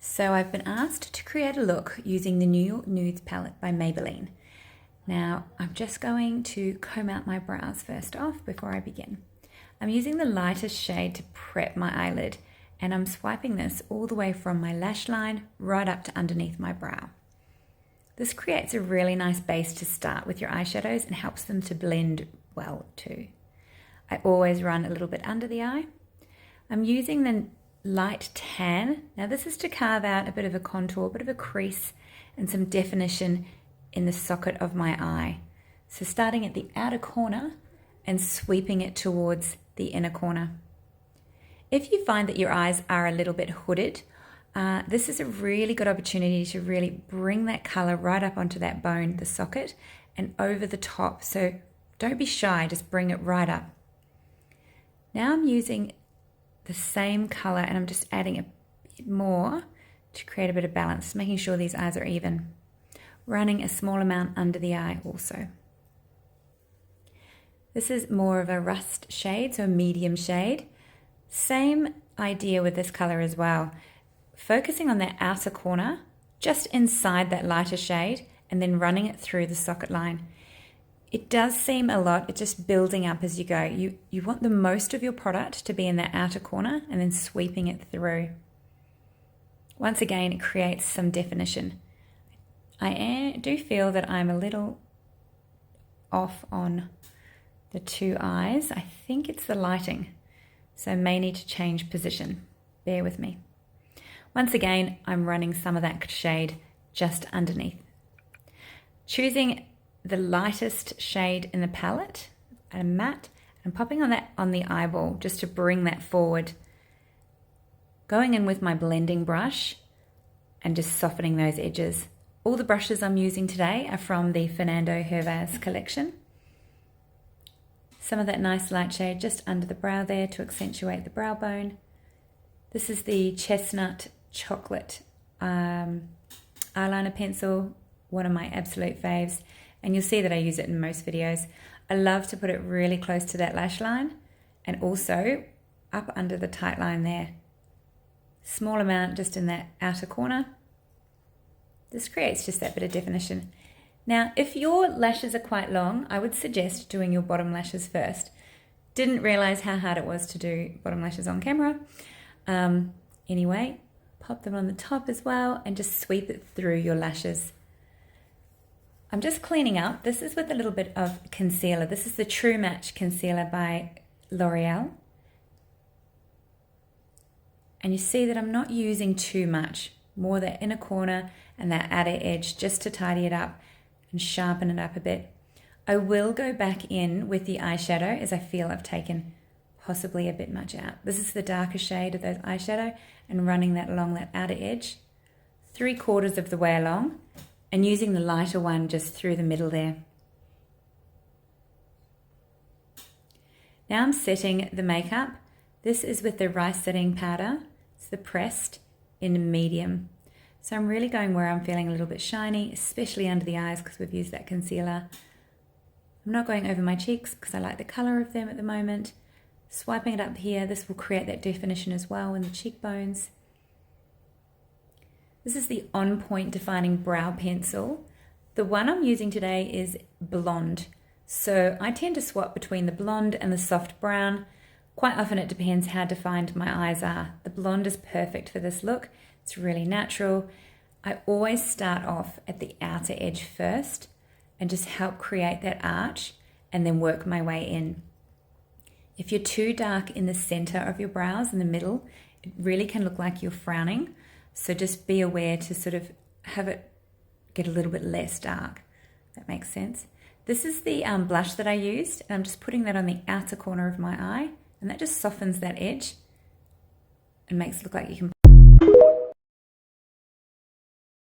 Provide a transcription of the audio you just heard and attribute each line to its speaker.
Speaker 1: So I've been asked to create a look using the new Nudes palette by Maybelline. Now I'm just going to comb out my brows first off before I begin. I'm using the lightest shade to prep my eyelid, and I'm swiping this all the way from my lash line right up to underneath my brow. This creates a really nice base to start with your eyeshadows and helps them to blend well too. I always run a little bit under the eye. I'm using the light tan. Now this is to carve out a bit of a contour, a bit of a crease and some definition in the socket of my eye. So starting at the outer corner and sweeping it towards the inner corner. If you find that your eyes are a little bit hooded, this is a really good opportunity to really bring that color right up onto that bone, the socket, and over the top. So don't be shy, just bring it right up. Now I'm using the same color and I'm just adding a bit more to create a bit of balance, making sure these eyes are even. Running a small amount under the eye also. This is more of a rust shade, so a medium shade. Same idea with this color as well. Focusing on that outer corner, just inside that lighter shade, and then running it through the socket line. It does seem a lot, it's just building up as you go. You want the most of your product to be in that outer corner and then sweeping it through. Once again, it creates some definition. I do feel that I'm a little off on the two eyes. I think it's the lighting, so I may need to change position. Bear with me. Once again, I'm running some of that shade just underneath. Choosing the lightest shade in the palette, a matte, and popping on that on the eyeball just to bring that forward. Going in with my blending brush and just softening those edges. All the brushes I'm using today are from the Fernando Hervas collection. Some of that nice light shade just under the brow there to accentuate the brow bone. This is the Chestnut Chocolate eyeliner pencil, one of my absolute faves. And you'll see that I use it in most videos. I love to put it really close to that lash line and also up under the tight line there. Small amount just in that outer corner. This creates just that bit of definition. Now, if your lashes are quite long, I would suggest doing your bottom lashes first. Didn't realize how hard it was to do bottom lashes on camera. Anyway, pop them on the top as well and just sweep it through your lashes. I'm just cleaning up. This is with a little bit of concealer. This is the True Match Concealer by L'Oreal. And you see that I'm not using too much, more that inner corner and that outer edge just to tidy it up and sharpen it up a bit. I will go back in with the eyeshadow as I feel I've taken possibly a bit much out. This is the darker shade of those eyeshadow and running that along that outer edge, 3/4 of the way along, and using the lighter one just through the middle there. Now I'm setting the makeup. This is with the rice setting powder. It's the pressed in medium. So I'm really going where I'm feeling a little bit shiny, especially under the eyes because we've used that concealer. I'm not going over my cheeks because I like the color of them at the moment. Swiping it up here, this will create that definition as well in the cheekbones. This is the On Point Defining Brow Pencil. The one I'm using today is blonde. So I tend to swap between the blonde and the soft brown. Quite often it depends how defined my eyes are. The blonde is perfect for this look. It's really natural. I always start off at the outer edge first and just help create that arch and then work my way in. If you're too dark in the center of your brows, in the middle, it really can look like you're frowning. So just be aware to sort of have it get a little bit less dark. That makes sense. This is the blush that I used, and I'm just putting that on the outer corner of my eye, and that just softens that edge and makes it look like you can